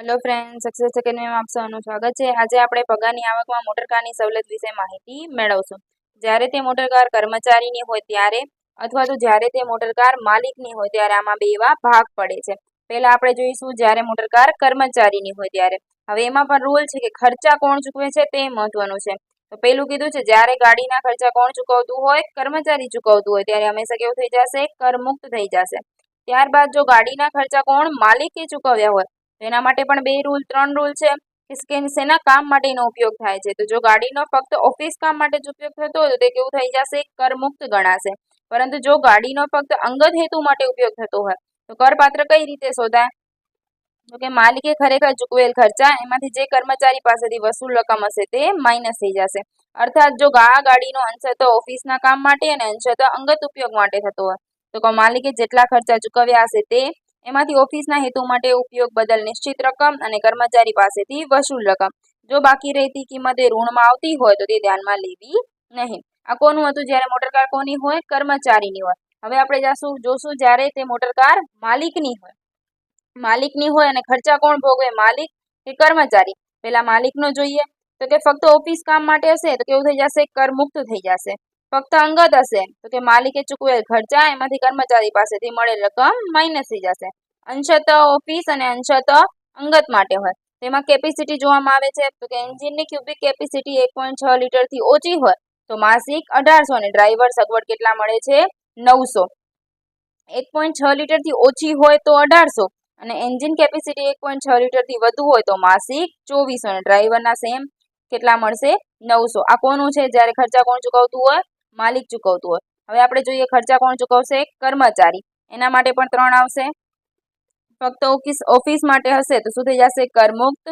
Hello friend, success એકેડમીમાં આપ સૌનું સ્વાગત છે। આજે આપણે પગારની આવકમાં મોટરકારની સવલત વિશે માહિતી મેળવશું। જ્યારે તે મોટરકાર કર્મચારીની હોય ત્યારે અથવા તો જ્યારે તે મોટરકાર માલિકની હોય ત્યારે આમાં બે એવા ભાગ પડે છે। પહેલા આપણે જોઈશું જ્યારે મોટરકાર કર્મચારીની હોય ત્યારે। હવે એમાં પણ રૂલ છે કે ખર્ચા કોણ ચૂકવે છે તે મહત્વનું છે। તો પેલું કીધું છે જ્યારે ગાડીના ખર્ચા કોણ ચૂકવતું હોય, કર્મચારી ચૂકવતું હોય ત્યારે હંમેશા કેવું થઈ જશે, કરમુક્ત થઈ જશે। ત્યારબાદ જો ગાડીના ખર્ચા કોણ માલિકે ચૂકવ્યા હોય એના માટે પણ ત્રણ રૂલ છે કે શેના કામ માટેનો ઉપયોગ થાય છે। તો જો ગાડીનો ફક્ત ઓફિસ કામ માટે જ ઉપયોગ થતો હોય તો તે કેવું થઈ જશે, કરમુક્ત ગણાશે। પરંતુ જો ગાડીનો ફક્ત અંગત હેતુ માટે ઉપયોગ થતો હોય તો કરપાત્ર કઈ રીતે શોધાય? તો કે માલિકે ખરેખર ચૂકવેલ ખર્ચા એમાંથી જે કર્મચારી પાસેથી વસૂલ રકમ હશે તે માઇનસ થઈ જશે। અર્થાત જો આ ગાડીનો અંશતઃ ઓફિસના કામ માટે અને અંશતઃ અંગત ઉપયોગ માટે થતો હોય તો માલિકે જેટલા ખર્ચા ચૂકવ્યા હશે તે એમાંથી ઓફિસના હેતુ માટે ઉપયોગ બદલ નિશ્ચિત રકમ અને કર્મચારી પાસેથી વસૂલ રકમ જો બાકી રહેતી કિંમતે ઋણમાં આવતી હોય તો તે ધ્યાનમાં લેવી નહીં। આ કોનું હતું? જ્યારે મોટરકાર કોની હોય? કર્મચારીની હોય। હવે આપણે જોશું જ્યારે તે મોટરકાર માલિકની હોય અને ખર્ચા કોણ ભોગવે, માલિક કે કર્મચારી? પેલા માલિકનો જોઈએ તો કે ફક્ત ઓફિસ કામ માટે હશે તો કેવું થઈ જશે, કરમુક્ત થઈ જશે। ફક્ત અંગત હશે તો કે માલિકે ચૂકવેલ ખર્ચા એમાંથી કર્મચારી પાસેથી મળેલ રકમ માઇનસ થઈ જશે। અંશતઃ ઓફિસ અને અંશતઃ અંગત માટે હોય તેમાં કેપેસિટી જોવામાં આવે છે તો કે એન્જિનની ક્યુબિક કેપેસિટી 1.6 લીટરથી ઓછી હોય તો માસિક 1800 અને ડ્રાઈવર સગવડ કેટલા મળે છે, 900। 1.6 લીટરથી ઓછી હોય તો 1800 અને એન્જિન કેપેસિટી 1.6 લીટરથી વધુ હોય તો માસિક 2400 અને ડ્રાઈવરના સેમ કેટલા મળશે, 900। આ કોનું છે? જ્યારે ખર્ચા કોણ ચૂકવતું હોય, માલિક ચૂકવતું હોય। હવે આપણે જોઈએ ખર્ચા કોણ ચૂકવશે, કર્મચારી। એના માટે પણ 3 આવશે। ફક્ત ઓફિસ માટે હશે તો શું થઈ જશે, કરમુક્ત।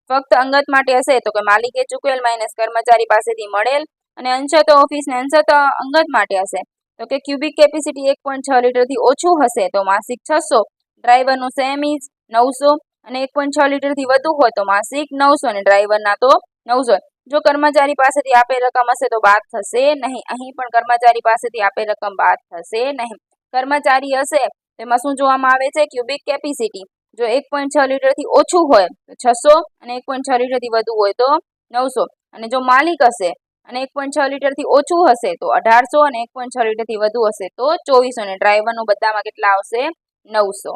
ફક્ત અંગત માટે હશે તો કે માલિકે ચૂકવેલ માઇનસ કર્મચારી પાસેથી મળેલ અને અંશતઃ ઓફિસ ને અંશતઃ અંગત માટે હશે તો કે ક્યુબિક કેપેસિટી 1.6 લીટરથી ઓછું હશે તો માસિક 600, ડ્રાઈવરનું સેમ ઇઝ 900 અને 1.6 લીટરથી વધુ હોય તો માસિક 900 અને ડ્રાઈવરના તો 900। જો કર્મચારી પાસેથી આપેલ રકમ હશે તો બાદ થશે નહીં। અહીં પણ કર્મચારી પાસેથી આપેલ રકમ બાદ થશે નહીં। કર્મચારી હશે તેમાં શું જોવામાં આવે છે, ક્યુબિક કેપેસિટી જો 1.6 લીટરથી ઓછું હોય તો 600 અને 1.6 લીટરથી વધુ હોય તો 900 અને જો માલિક હશે અને 1.6 લીટરથી ઓછું હશે તો 1800 અને 1.6 લીટરથી વધુ હશે તો 2400 અને ડ્રાઈવરનું બધામાં કેટલા આવશે, 900।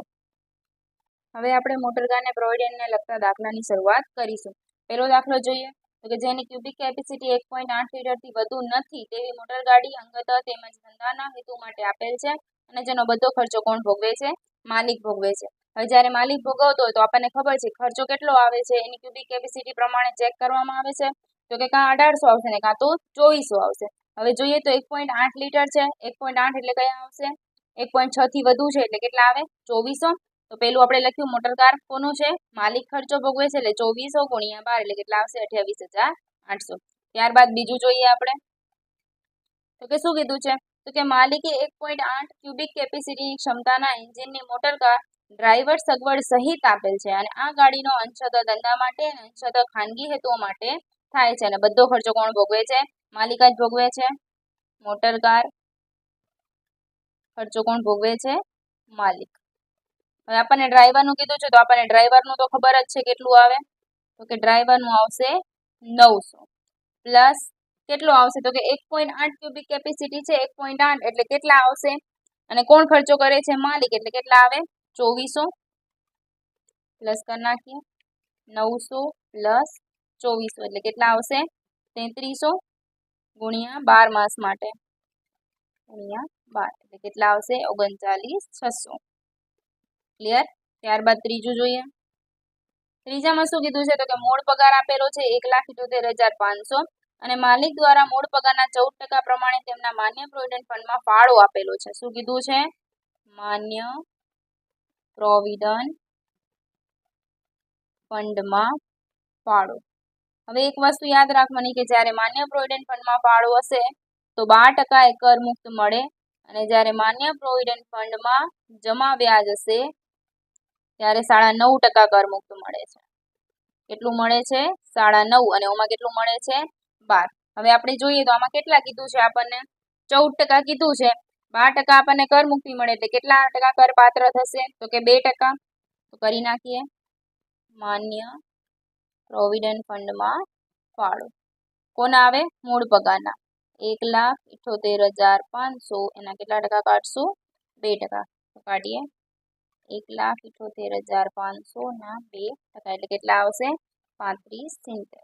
હવે આપણે મોટરકારને પ્રોવિડન્ટને લગતા દાખલાની શરૂઆત કરીશું। પહેલો દાખલો જોઈએ તો કે જેની ક્યુબિક કેપેસિટી 1.8 લીટરથી વધુ નથી તેવી મોટરગાડી અંગત તેમજ ધંધાના હેતુ માટે આપેલ છે અને જેનો બધો ખર્ચો કોણ ભોગવે છે, માલિક ભોગવે છે। હવે જ્યારે માલિક ભોગવતો હોય તો આપણને ખબર છે ખર્ચો કેટલો આવે છે, એની ક્યુબિક કેપેસિટી પ્રમાણે ચેક કરવામાં આવે છે તો કે કાં 1800 આવશે ને કાં તો 2400 આવશે। હવે જોઈએ તો 1.8 લીટર છે, 1.8 એટલે કયા આવશે, 1.6 થી વધુ છે એટલે કેટલા આવે, 2400। તો પેલું આપણે લખ્યું મોટરકાર કોનું છે, માલિક ખર્ચો ભોગવે છે એટલે 2400 ગુણ્યા 12 એટલે કેટલા આવશે, 28800। ત્યારબાદ બીજું જોઈએ આપણે તો કે શું કીધું છે તો કે માલિકે 1.8 ક્યુબિક કેપેસિટીની ક્ષમતાના એન્જિનની મોટરકાર ડ્રાઈવર સગવડ સહિત આપેલ છે અને આ ગાડીનો અંશતઃ ધંધા માટે અને અંશતઃ ખાનગી હેતુઓ માટે થાય છે અને બધો ખર્ચો કોણ ભોગવે છે, માલિક જ ભોગવે છે। મોટરકાર ખર્ચો કોણ ભોગવે છે, માલિક। હવે આપણને ડ્રાઈવરનું કીધું છે તો આપણને ડ્રાઈવરનું તો ખબર જ છે કેટલું આવે તો કે ડ્રાઈવરનું આવશે 900 પ્લસ કેટલું આવશે તો કે 1.8 ક્યુબિક કેપેસિટી છે, 1.8 એટલે કેટલા આવશે અને કોણ ખર્ચો કરે છે, માલિક એટલે કેટલા આવે, 2400 પ્લસ કરી નાખીએ 900 પ્લસ 2400 એટલે કેટલા આવશે, 3300 ગુણ્યા 12 માસ માટે ગુણ્યા 12 એટલે કેટલા આવશે, 39600। ક્લિયર। ત્યારબાદ ત્રીજું જોઈએ। ત્રીજામાં શું કીધું છે તો કે મૂળ પગાર આપેલો છે 1,78,500 અને માલિક દ્વારા મૂળ પગારના 14% પ્રમાણે તેમના માન્ય પ્રોવિડન્ટ ફંડમાં ફાળો આપેલો છે। શું કીધું છે, માન્ય પ્રોવિડન્ટ ફંડમાં ફાળો। હવે એક વસ્તુ યાદ રાખવાની કે જ્યારે માન્ય પ્રોવિડન્ટ ફંડમાં ફાળો હશે તો 12% એ કર મુક્ત મળે અને જ્યારે માન્ય પ્રોવિડન્ટ ફંડમાં જમા વ્યાજ હશે ત્યારે 9.5% કર મુક્ત મળે છે। કેટલું મળે છે, 9.5 અને ઓમાં કેટલું મળે છે, 12। હવે આપણે જોઈએ તો આમાં કેટલા કીધું છે, આપણને 14% કીધું છે, 12% આપણને કર મુક્તિ મળે એટલે કેટલા ટકા કર પાત્ર થશે તો કે 2%। તો કરી નાખીએ માન્ય પ્રોવિડન્ટ ફંડમાં ફાળો કોના આવે? મૂળ પગારના 1,78,500 એના કેટલા ટકા કાઢશું? 2%. તો કાઢીએ 1,78,500 ના 2% એટલે કેટલા આવશે? 35.70.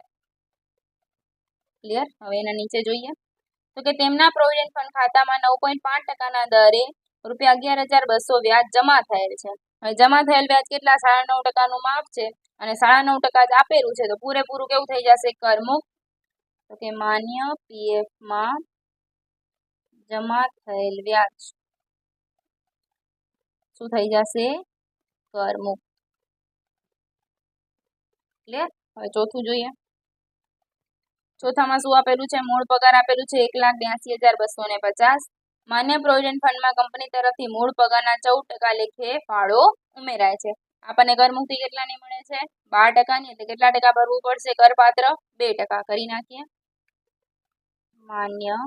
ક્લિયર? હવે એના નીચે જોઈએ તો કે તેમના પ્રોવિડન્ટ ફંડ ખાતામાં 9.5% દરે ₹11,200 વ્યાજ જમા થયેલ છે. હવે જમા થયેલ વ્યાજ કેટલા? 9.5%નું માપ છે અને 9.5% જ આપેલું છે તો પૂરેપૂરું કેવું થઈ જશે? કરમુક્ત. તો કે માન્ય પીએફમાં જમા થયેલ વ્યાજ શું થઈ જશે? કરમુક્ત. ક્લિયર? હવે ચોથું જોઈએ. ચોથામાં શું આપેલું છે? મૂળ પગાર આપેલું છે 1,82,250. માન્ય પ્રોવિડન્ટ ફંડમાં કંપની તરફથી મૂળ પગારના 14% લેખે ફાળો ઉમેરાય છે. આપણને કરમુક્તિ કેટલાની મળે છે? 12%ની. એટલે કેટલા ટકા ભરવું પડશે? કરપાત્ર 2%. કરી નાખીએ. માન્ય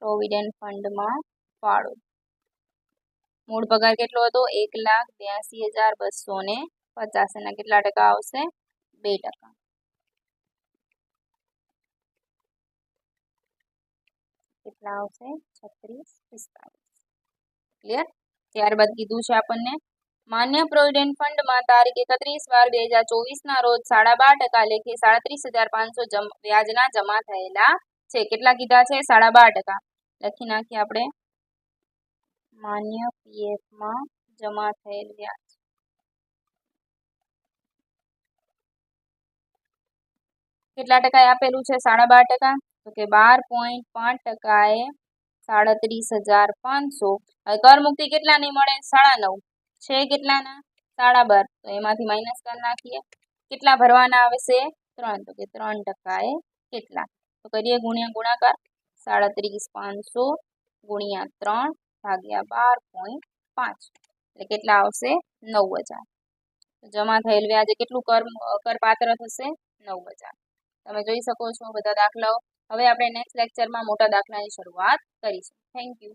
પ્રોવિડન્ટ ફંડમાં ફાળો મૂળ પગાર કેટલો હતો? 1,82,250. એના કેટલા ટકા આવશે? 2%. કેટલા આવશે? 36.45. ક્લિયર? ત્યારબાદ કીધું છે આપણને માન્ય પ્રોવિડન્ટ ફંડમાં તારીખ 31/12/2024 રોજ 12.5% લેખે 37,500 વ્યાજના જમા થયેલા છે. કેટલા કીધા છે? 12.5%. લખી નાખીએ આપણે માન્ય પીએફમાં જમા થયેલ વ્યાજ. કેટલા ટકા આપેલું છે? 12%. તો કે 12.5% એ 37,500. હવે કરમુક્તિ કેટલાની મળે? 9.5. છે કેટલાના? 12.5. તો એમાંથી માઇનસ કરી નાખીએ. કેટલા ભરવાના આવશે? 3. તો કે 3% એ કેટલા? તો કરીએ ગુણાકાર. 37,500 ગુણ્યા 3 ભાગ્યા 12.5 એટલે કેટલા આવશે? 9,000. જમા થયેલ વ્યાજ કેટલું કરપાત્ર થશે? 9,000. તમે જોઈ શકો છો બધા દાખલાઓ. હવે આપણે નેક્સ્ટ લેક્ચરમાં મોટા દાખલાની શરૂઆત કરીશું. Thank you.